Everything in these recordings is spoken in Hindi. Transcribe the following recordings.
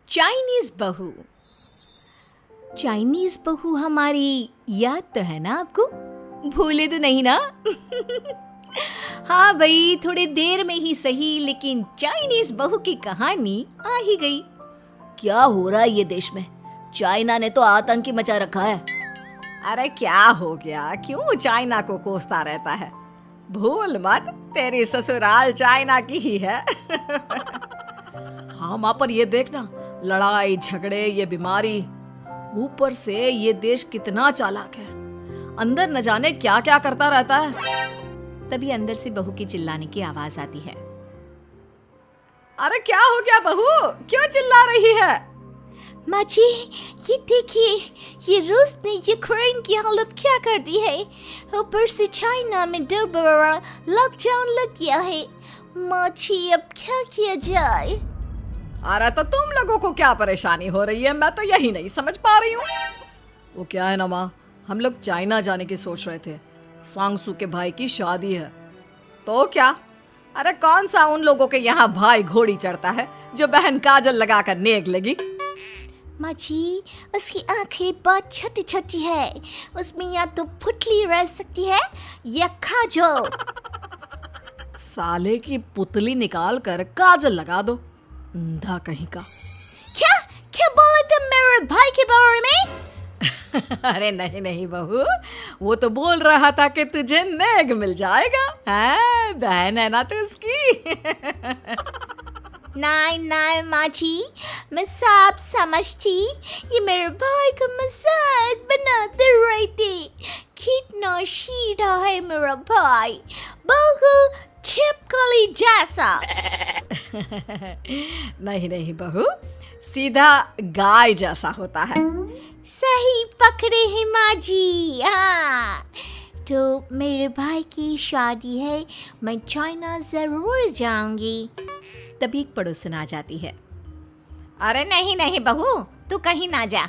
चाइनीज बहू। चाइनीज बहू हमारी याद तो है ना आपको? भूले तो नहीं ना? हाँ भाई, थोड़ी देर में ही सही, लेकिन चाइनीज बहू की कहानी आ ही गई। क्या हो रहा है ये देश में? चाइना ने तो आतंक ही मचा रखा है। अरे क्या हो गया? क्यों चाइना को कोसता रहता है? भूल मत, तेरी ससुराल चाइना की ही है। हाँ माँ, पर ये देखना, लड़ाई झगड़े, ये बीमारी, ऊपर से ये देश कितना चालाक है, अंदर न जाने क्या क्या करता रहता है। तभी अंदर से बहू की चिल्लाने की आवाज आती है। अरे क्या हो गया बहू, क्यों चिल्ला रही है? माँ जी, ये देखिए, ये रूस ने यूक्रेन की हालत क्या कर दी है। ऊपर से चाइना में 2 बड़ा लॉकडाउन लग गया है। माँ जी, अब क्या किया जाए? अरे तो तुम लोगों को क्या परेशानी हो रही है, मैं तो यही नहीं समझ पा रही हूँ। वो क्या है ना माँ, हम लोग चाइना जाने की सोच रहे थे, सांगसू के भाई की शादी है। तो क्या? अरे कौन सा उन लोगों के यहाँ भाई घोड़ी चढ़ता है जो बहन काजल लगाकर नेक लगी? माँ जी, उसकी आंखें बहुत छोटी छोटी है, उसमें या तो पुतली रह सकती है या काजल। साले की पुतली निकाल कर काजल लगा दो, अंधा कहीं का। क्या क्या बोले तुम मेरे भाई के बारे में? अरे नहीं नहीं बहू, वो तो बोल रहा था कि तुझे नेग मिल जाएगा। हैं, बहन है ना तो उसकी। नहीं नहीं माँ जी, मैं सब समझती, ये मेरे भाई का मजाक बनाते रहते। कितना सीधा है मेरा भाई, बिल्कुल छिपकली जैसा। नहीं नहीं बहू, सीधा गाय जैसा होता है। सही पकड़े हैं माँ जी। हाँ, तो मेरे भाई की शादी है, मैं चाइना जरूर जाऊंगी। तभी एक पड़ोसन आ जाती है। अरे नहीं नहीं बहू, तू कहीं ना जा,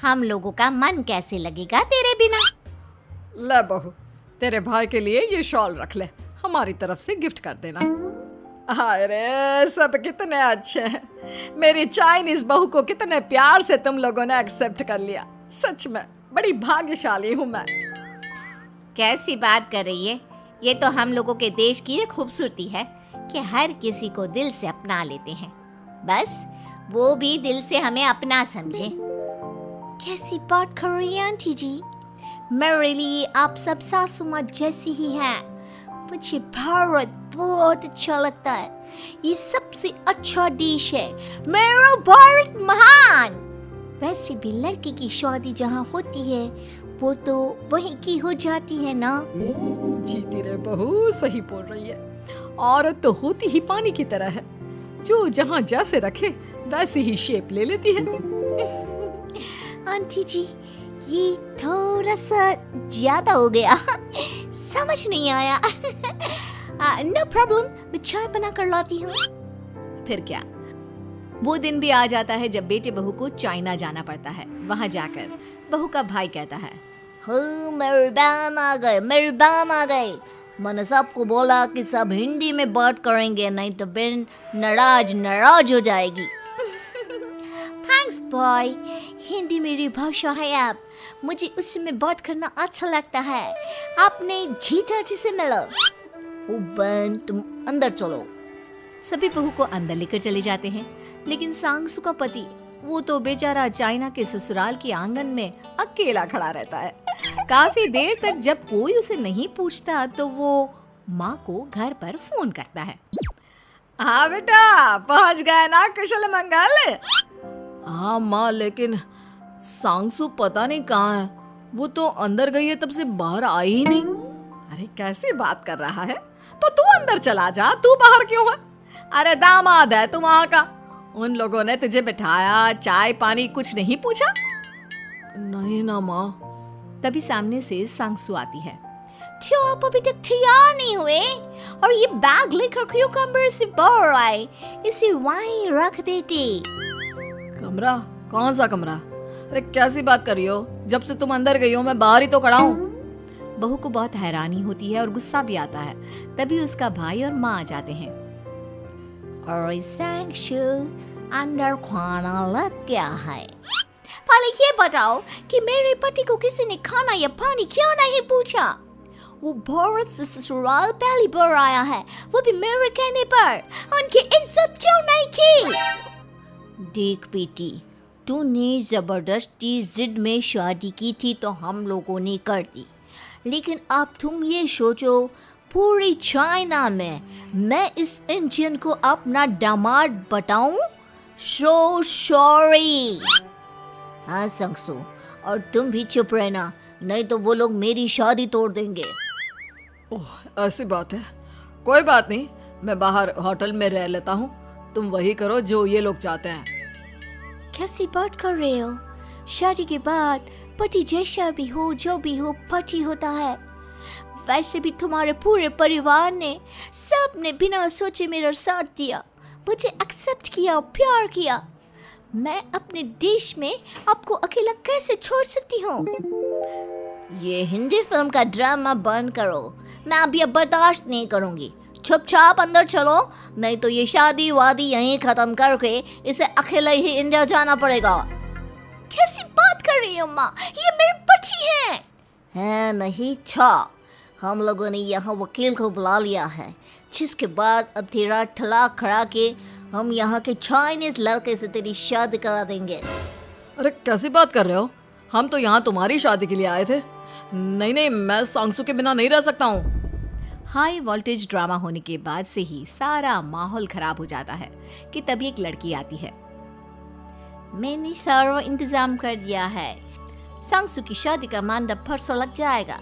हम लोगों का मन कैसे लगेगा तेरे बिना। ले बहू, तेरे भाई के लिए ये शॉल रख ले, हमारी तरफ से गिफ्ट कर देना। अरे सब कितने अच्छे हैं, मेरी चाइनीज बहू को कितने प्यार से तुम लोगों ने एक्सेप्ट कर लिया। सच में बड़ी भाग्यशाली हूँ मैं। कैसी बात कर रही है? ये तो हम लोगों के देश की खूबसूरती है कि हर किसी को दिल से अपना लेते हैं, बस वो भी दिल से हमें अपना समझे। कैसी बात कर रही है आंटी जी? मेरे लिए आप सब सासू माँ जैसी ही हैं। मुझे भारत बहुत अच्छा लगता है, ये सबसे अच्छा देश है, मेरा भारत महान। वैसे भी लड़के की शादी जहाँ होती है वो तो वहीं की हो जाती है ना। जीती रे बहू, सही बोल रही है। औरत तो होती ही पानी की तरह है, जो जहाँ जैसे रखे वैसी ही शेप ले लेती है। आंटी जी, ये थोड़ा सा ज्यादा हो गया, समझ नहीं आया। नो प्रॉब्लम, मैं चाय बना कर लाती हूँ। फिर क्या, वो दिन भी आ जाता है जब बेटे बहू को चाइना जाना पड़ता है। वहाँ जाकर बहू का भाई कहता है, मेरे बहन आ गए, मेरे बहन आ गए। मैंने सबको बोला कि सब हिंदी में बात करेंगे, नहीं तो बहन नाराज हो जाएगी। थैंक्स बॉय, हिंदी मेरी भाषा है, आप मुझे उसमें बात करना अच्छा लगता है। आपने जीजा जी से मिलो। ओ बहन, तुम अंदर चलो। सभी बहू को अंदर लेकर चले जाते हैं, लेकिन सांगसू का पति, वो तो बेचारा चाइना के ससुराल के आंगन में अकेला खड़ा रहता है। काफी देर तक जब कोई उसे नहीं पूछता तो वो माँ को घर पर फोन करता है। हाँ बेटा, पहुँच गए ना कुशल मंगल? हाँ माँ, लेकिन सांगसू पता नहीं कहाँ है, वो तो अंदर गई है, तब से बाहर आई ही नहीं। अरे कैसी बात कर रहा है? तो तू अंदर चला जा, तू बाहर क्यों है? अरे दामाद है तू वहाँ का, उन लोगों ने तुझे बिठाया, चाय पानी कुछ नहीं पूछा? नहीं ना माँ। तभी सामने से सांगसू आती है। क्यों आप अभी तक तैयार नहीं हुए? और ये बैग लेकर क्यों कमरे से बाहर आए? इसे वहीं रख देते। कमरा? कौन सा कमरा? अरे कैसी बात कर रही हो? जब से तुम अंदर गई हो मैं बाहर ही तो खड़ा हूँ। बहू को बहुत हैरानी होती है और गुस्सा भी आता है। तभी उसका भाई और माँ आ जाते हैं। और सांगसू, अंदर खाना लग गया है। पहले ये बताओ कि मेरे पति को किसी ने खाना या पानी क्यों नहीं पूछा? वो भारत से ससुराल पहली बार आया है, वो भी मेरे कहने पर। उनकी इज्जत क्यों नहीं की? देख बेटी, तूने जबरदस्ती जिद में शादी की थी तो हम लोगों ने कर दी, लेकिन अब तुम ये सोचो, पूरी चाइना में मैं इस इंडियन को अपना दामाद बताऊं? So sorry. हाँ संगसू, और तुम भी चुप रहना, नहीं तो वो लोग मेरी शादी तोड़ देंगे। ओह, ऐसी बात है। कोई बात नहीं, मैं बाहर होटल में रह लेता हूँ, तुम वही करो जो ये लोग चाहते हैं। कैसी बात कर रहे हो? शादी के बाद पति जैसा भी हो, जो भी हो, पति होता है। वैसे भी तुम्हारे पूरे परिवार ने, सबने बिना सोचे मेरा साथ दिया, मुझे एक्सेप्ट किया, प्यार किया। मैं अपने देश में आपको अकेला कैसे छोड़ सकती हूँ? ये हिंदी फिल्म का ड्रामा बंद करो, मैं अभी अब बर्दाश्त नहीं करूँगी। चुपचाप अंदर चलो, नहीं तो ये शादी वादी यहीं खत्म करके इसे अकेले ही इंडिया जाना पड़ेगा। कैसी बात कर रही हो माँ? ये मेरे पति हैं। नहीं था, हम लोगों ने यहाँ वकील को बुला लिया है, जिसके बाद अब तेरा तलाक करा के हम यहाँ के चाइनीज लड़के से तेरी शादी करा देंगे। अरे कैसी बात कर रहे हो? हम तो यहाँ तुम्हारी शादी के लिए आए थे। नहीं, मैं सांगसू के बिना नहीं रह सकता हूँ। हाई वोल्टेज ड्रामा होने के बाद से ही सारा माहौल खराब हो जाता है कि तभी एक लड़की आती है। मैंने सारा इंतजाम कर दिया है, सांगसू की शादी का मंडप परसों लग जाएगा।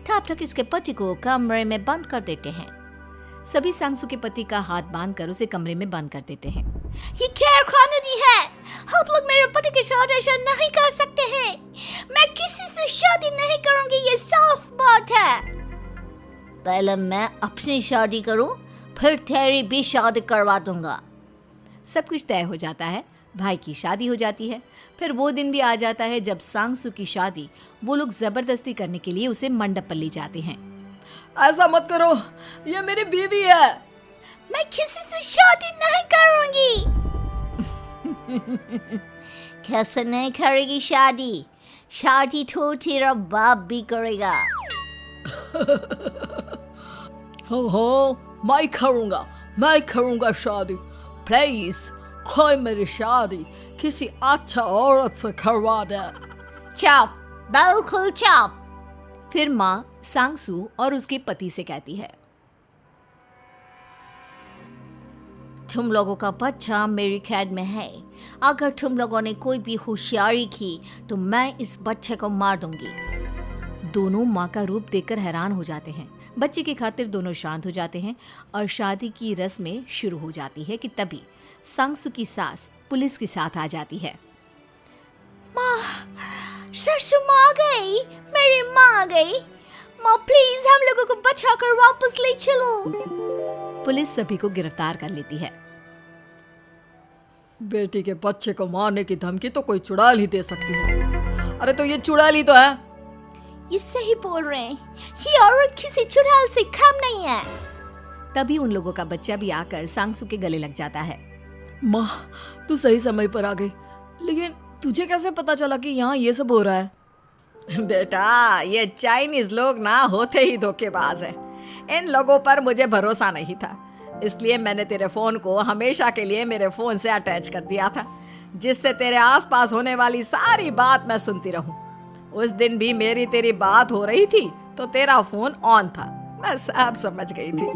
तब तक इसके पति को कमरे में बंद कर देते हैं। सभी सांगसू के पति का हाथ बांधकर उसे कमरे में बंद कर देते हैं। ये क्या कानूनी है? आप लोग मेरे पति के साथ ऐसा नहीं कर सकते हैं। मैं किसी से शादी नहीं करूंगी, ये साफ बात है। पहले मैं अपनी शादी करूं, फिर तेरी भी शादी करवा दूंगा। सब कुछ तय हो जाता है, भाई की शादी हो जाती है। फिर वो दिन भी आ जाता है जब सांगसू की शादी वो लोग जबरदस्ती करने के लिए उसे मंडप पर ले जाते हैं। ऐसा मत करो, ये मेरी बीवी है। मैं किसी से शादी नहीं करूंगी। कैसे नहीं करेगी शादी? शादी तो तेरा बाप भी करेगा। हो, मैं करूंगा शादी। प्लीज कोई मेरी शादी किसी अच्छा औरत से करवा दे। चुप, बिल्कुल चुप। फिर माँ सांगसू और उसके पति से कहती है, तुम लोगों का बच्चा मेरी कैद में है। अगर तुम लोगों ने कोई भी होशियारी की तो मैं इस बच्चे को मार दूंगी। दोनों माँ का रूप देखकर हैरान हो जाते हैं। बच्चे की खातिर दोनों शांत हो जाते हैं और शादी की रस्में शुरू हो जाती है कि तभी सांगसू की सास पुलिस के साथ आ जाती है। माँ, सरसू माँ आ गई, मेरी माँ आ गई। माँ प्लीज हम लोगों को बचाकर वापस ले चलो। पुलिस सभी को गिरफ्तार कर लेती है। बेटी के बच्चे को मारने की धमकी तो कोई चुड़ैल ही दे सकती है। अरे तो ये चुड़ैल ही तो है। ये सही बोल रहे हैं, ये औरत किसी चुड़ैल से कम नहीं है। तभी उन लोगों का बच्चा भी आकर सांगसू के गले लग जाता है। माँ, तू सही समय पर आ गई, लेकिन तुझे कैसे पता चला कि यहाँ ये सब हो रहा है? बेटा, ये चाइनीज लोग ना होते ही धोखेबाज हैं। इन लोगों पर मुझे भरोसा नहीं था, इसलिए मैंने तेरे फोन को हमेशा के लिए मेरे फोन से अटैच कर दिया था, जिससे तेरे आसपास होने वाली सारी बात मैं सुनती रहूं। उस दिन भी मेरी तेरी बात हो रही थी तो तेरा फोन ऑन था, मैं सब समझ गई थी।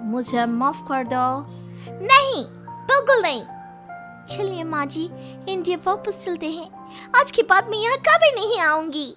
मुझे माफ कर दो। नहीं, बिल्कुल नहीं। चलिए माँ जी, इंडिया वापस चलते हैं। आज के बाद मैं यहाँ कभी नहीं आऊंगी।